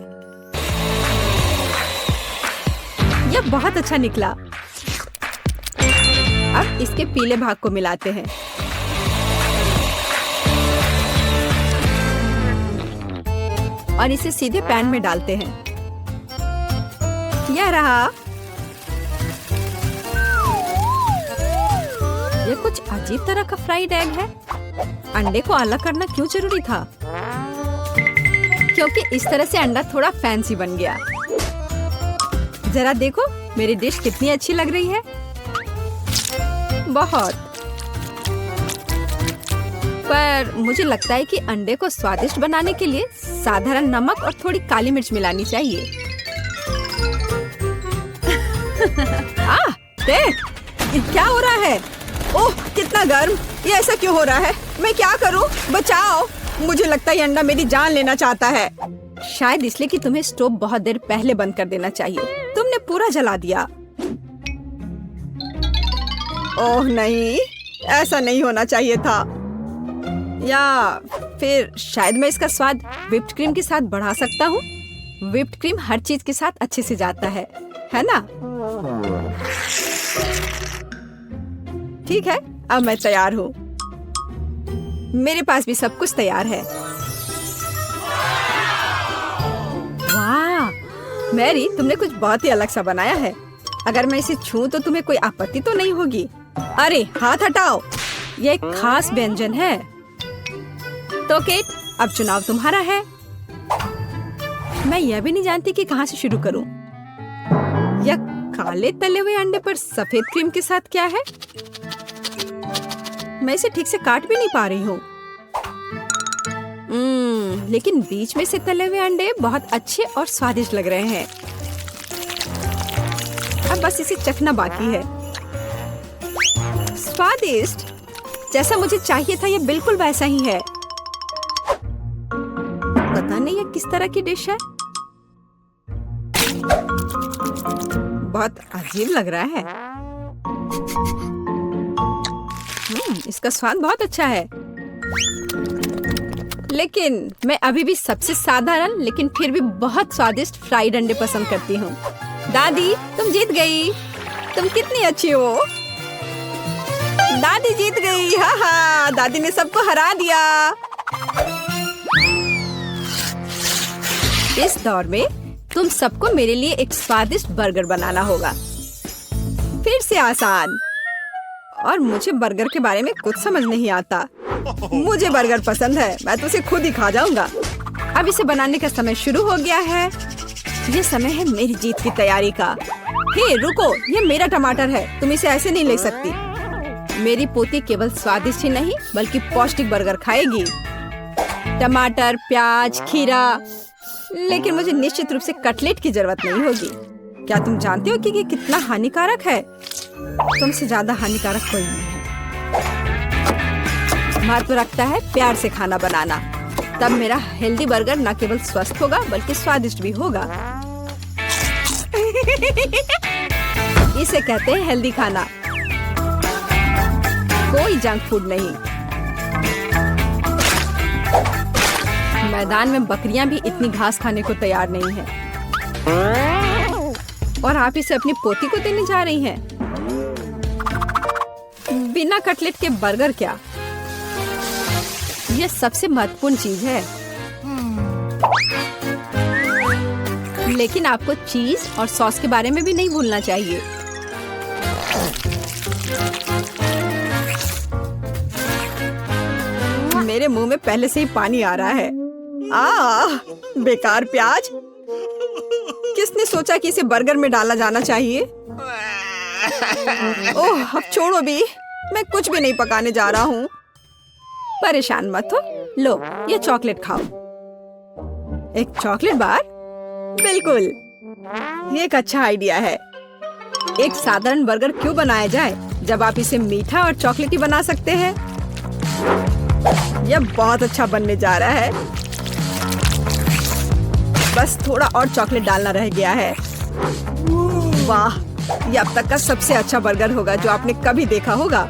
यह बहुत अच्छा निकला। अब इसके पीले भाग को मिलाते हैं। और इसे सीधे पैन में डालते हैं। यह रहा। यह कुछ अजीब तरह का फ्राइड एग है। अंडे को अलग करना क्यों जरूरी था? क्योंकि इस तरह से अंडा थोड़ा फैंसी बन गया। जरा देखो मेरी डिश कितनी अच्छी लग रही है। बहुत। पर मुझे लगता है कि अंडे को स्वादिष्ट बनाने के लिए साधारण नमक और थोड़ी काली मिर्च मिलानी चाहिए। देख, क्या हो रहा है? ओह, कितना गर्म! ये ऐसा क्यों हो रहा है? मैं क्या करूं? बचाओ! मुझे लगता है ये अंडा मेरी जान लेना चाहता है। शायद इसलिए कि तुम्हें स्टोव बहुत देर पहले बंद कर देना चाहिए। तुमने पूरा जला दिया। ओह नहीं, ऐसा नहीं होना चाहिए था। या फिर शायद मैं इसका स्वाद व्हिप्ड क्रीम के साथ बढ़ा सकता हूँ। व्हिप्ड क्रीम हर चीज के साथ अच्छे से जाता है ना? ठीक है, अब मैं तैयार हूँ। मेरे पास भी सब कुछ तैयार है। वाह, मैरी, तुमने कुछ बहुत ही अलग सा बनाया है। अगर मैं इसे छूं तो तुम्हें कोई आपत्ति तो नहीं होगी? अरे हाथ हटाओ, यह एक खास व्यंजन है। तो केट, अब चुनाव तुम्हारा है। मैं यह भी नहीं जानती कि कहाँ से शुरू करूं। यह काले तले हुए अंडे पर सफेद क्रीम के साथ क्या है? मैं इसे ठीक से काट भी नहीं पा रही हूँ। लेकिन बीच में से तले हुए अंडे बहुत अच्छे और स्वादिष्ट लग रहे हैं। अब बस इसे चखना बाकी है। स्वादिष्ट, जैसा मुझे चाहिए था, यह बिल्कुल वैसा ही है। पता नहीं यह किस तरह की डिश है। बहुत अजीब लग रहा है। इसका स्वाद बहुत अच्छा है। लेकिन मैं अभी भी सबसे साधारण लेकिन फिर भी बहुत स्वादिष्ट फ्राइड अंडे पसंद करती हूँ। दादी, तुम जीत गई। तुम कितनी अच्छी हो। दादी जीत गई। हाँ हाँ, दादी ने सबको हरा दिया। इस दौर में तुम सबको मेरे लिए एक स्वादिष्ट बर्गर बनाना होगा। फिर से आसान। और मुझे बर्गर के बारे में कुछ समझ नहीं आता। मुझे बर्गर पसंद है, मैं तो उसे खुद ही खा जाऊंगा। अब इसे बनाने का समय शुरू हो गया है। ये समय है मेरी जीत की तैयारी का। हे रुको, ये मेरा टमाटर है, तुम इसे ऐसे नहीं ले सकती। मेरी पोती केवल स्वादिष्ट ही नहीं बल्कि पौष्टिक बर्गर खाएगी। टमाटर, प्याज, खीरा। लेकिन मुझे निश्चित रूप से कटलेट की जरूरत नहीं होगी। क्या तुम जानते हो कि ये कितना हानिकारक है? तुमसे ज्यादा हानिकारक कोई नहीं है। महत्व रखता है प्यार से खाना बनाना, तब मेरा हेल्दी बर्गर न केवल स्वस्थ होगा बल्कि स्वादिष्ट भी होगा। इसे कहते हैं हेल्दी खाना, कोई जंक फूड नहीं। मैदान में बकरियां भी इतनी घास खाने को तैयार नहीं है, और आप इसे अपनी पोती को देने जा रही हैं। बिना कटलेट के बर्गर क्या? यह सबसे महत्वपूर्ण चीज है। लेकिन आपको चीज और सॉस के बारे में भी नहीं भूलना चाहिए। मेरे मुंह में पहले से ही पानी आ रहा है। बेकार प्याज। किसने सोचा कि इसे बर्गर में डाला जाना चाहिए? ओह, अब छोड़ो भी, मैं कुछ भी नहीं पकाने जा रहा हूँ। परेशान मत हो, लो ये चॉकलेट खाओ। एक चॉकलेट बार? बिल्कुल, ये एक अच्छा आइडिया है। एक साधारण बर्गर क्यों बनाया जाए जब आप इसे मीठा और चॉकलेटी बना सकते हैं? यह बहुत अच्छा बनने जा रहा है। बस थोड़ा और चॉकलेट डालना रह गया है। वाह, यह अब तक का सबसे अच्छा बर्गर होगा जो आपने कभी देखा होगा।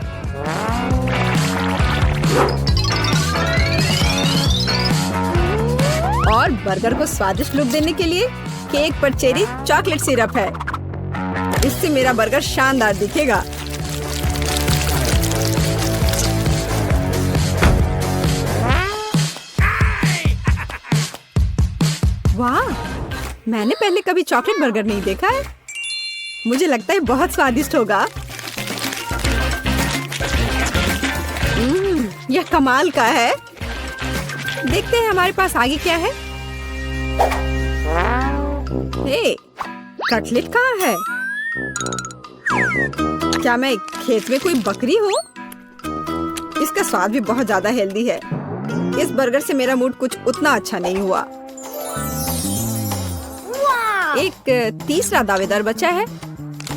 और बर्गर को स्वादिष्ट लुक देने के लिए केक पर चेरी चॉकलेट सिरप है। इससे मेरा बर्गर शानदार दिखेगा। वाह, मैंने पहले कभी चॉकलेट बर्गर नहीं देखा है। मुझे लगता है बहुत स्वादिष्ट होगा। यह कमाल का है। देखते हैं हमारे पास आगे क्या है। हे, कटलेट कहाँ है? क्या मैं खेत में कोई बकरी हूँ? इसका स्वाद भी बहुत ज्यादा हेल्दी है। इस बर्गर से मेरा मूड कुछ उतना अच्छा नहीं हुआ। एक तीसरा दावेदार बचा है।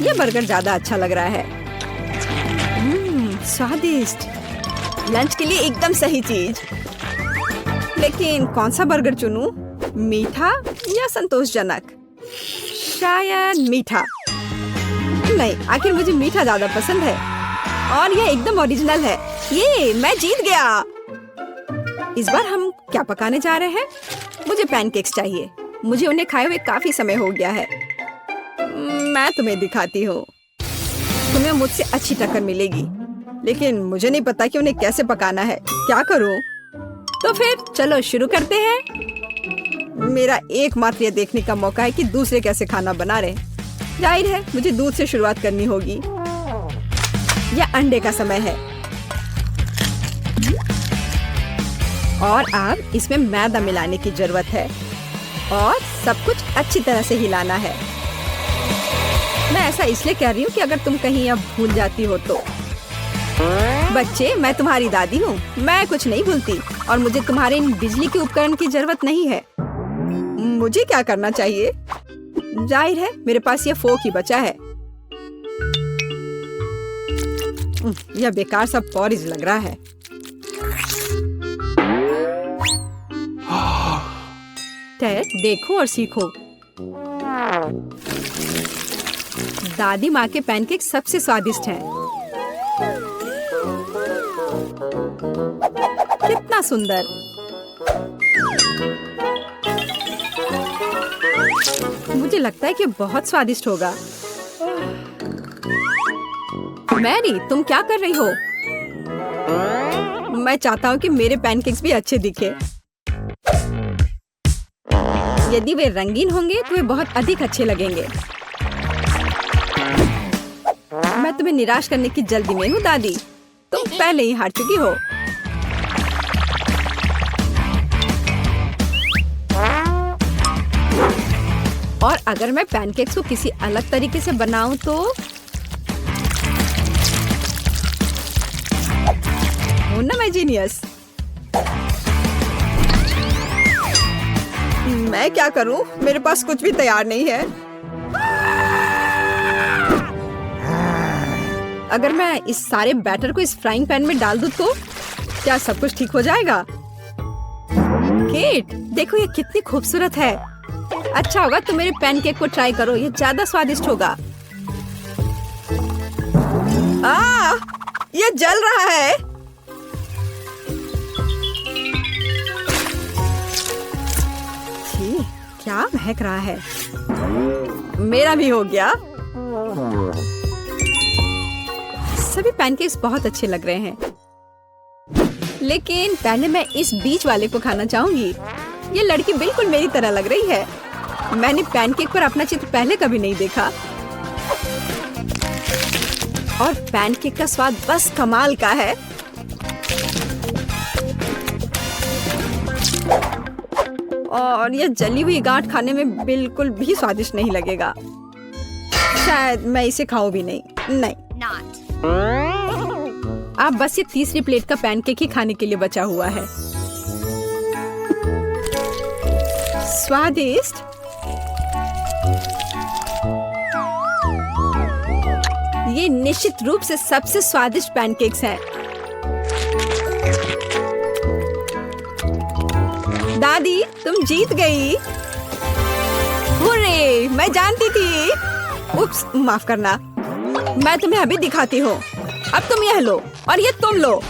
यह बर्गर ज्यादा अच्छा लग रहा है। स्वादिष्ट। लंच के लिए एकदम सही चीज। लेकिन कौन सा बर्गर चुनूं? मीठा या संतोषजनक? शायद मीठा। नहीं, आखिर मुझे मीठा ज्यादा पसंद है। और यह एकदम ओरिजिनल है। ये मैं जीत गया। इस बार हम क्या पकाने जा रहे हैं? मुझे पैनकेक्स चाहिए। मुझे उन्हें खाए हुए काफी समय हो गया है। मैं तुम्हें दिखाती हूँ। तुम्हें मुझसे अच्छी टक्कर मिलेगी, लेकिन मुझे नहीं पता कि उन्हें कैसे पकाना है। क्या करूँ? तो फिर चलो शुरू करते हैं। मेरा एकमात्र ये देखने का मौका है कि दूसरे कैसे खाना बना रहे। जाहिर है मुझे दूध से शुरुआत करनी होगी। यह अंडे का समय है। और अब इसमें मैदा मिलाने की जरूरत है और सब कुछ अच्छी तरह से हिलाना है। मैं ऐसा इसलिए कह रही हूँ कि अगर तुम कहीं अब भूल जाती हो तो। बच्चे, मैं तुम्हारी दादी हूँ। मैं कुछ नहीं भूलती और मुझे तुम्हारे इन बिजली के उपकरण की जरूरत नहीं है। मुझे क्या करना चाहिए? जाहिर है मेरे पास ये फोक ही बचा है। यह बेकार सा पॉरिज लग रहा है। टेड, देखो और सीखो। दादी माँ के पैनकेक सबसे स्वादिष्ट हैं। कितना सुंदर। मुझे लगता है कि बहुत स्वादिष्ट होगा। मैरी, तुम क्या कर रही हो? मैं चाहता हूँ कि मेरे पैनकेक्स भी अच्छे दिखे। यदि वे रंगीन होंगे तो वे बहुत अधिक अच्छे लगेंगे। मैं तुम्हें निराश करने की जल्दी में हूँ दादी। तुम पहले ही हार चुकी हो। और अगर मैं पैनकेक्स को किसी अलग तरीके से बनाऊं तो हूं ना मैं जीनियस। मैं क्या करूं? मेरे पास कुछ भी तैयार नहीं है। अगर मैं इस सारे बैटर को इस फ्राइंग पैन में डाल दूं तो क्या सब कुछ ठीक हो जाएगा? केट, देखो ये कितनी खूबसूरत है। अच्छा होगा तुम मेरे पैनकेक को ट्राई करो, ये ज्यादा स्वादिष्ट होगा। ये जल रहा है। छी, क्या महक रहा है। मेरा भी हो गया। सभी पैनकेक्स बहुत अच्छे लग रहे हैं, लेकिन पहले मैं इस बीच वाले को खाना चाहूंगी। ये लड़की बिल्कुल मेरी तरह लग रही है। मैंने पैनकेक पर अपना चित्र पहले कभी नहीं देखा और पैनकेक का स्वाद बस कमाल का है। और ये जली हुई गांठ खाने में बिल्कुल भी स्वादिष्ट नहीं लगेगा। शायद मैं इसे खाऊं भी नहीं। अब बस ये तीसरी प्लेट का पैनकेक ही खाने के लिए बचा हुआ है। स्वादिष्ट। ये निश्चित रूप से सबसे स्वादिष्ट पैनकेक्स हैं। दादी, तुम जीत गई। हुर्रे, मैं जानती थी। उप्स, माफ करना। मैं तुम्हें अभी दिखाती हूँ। अब तुम यह लो और ये तुम लो।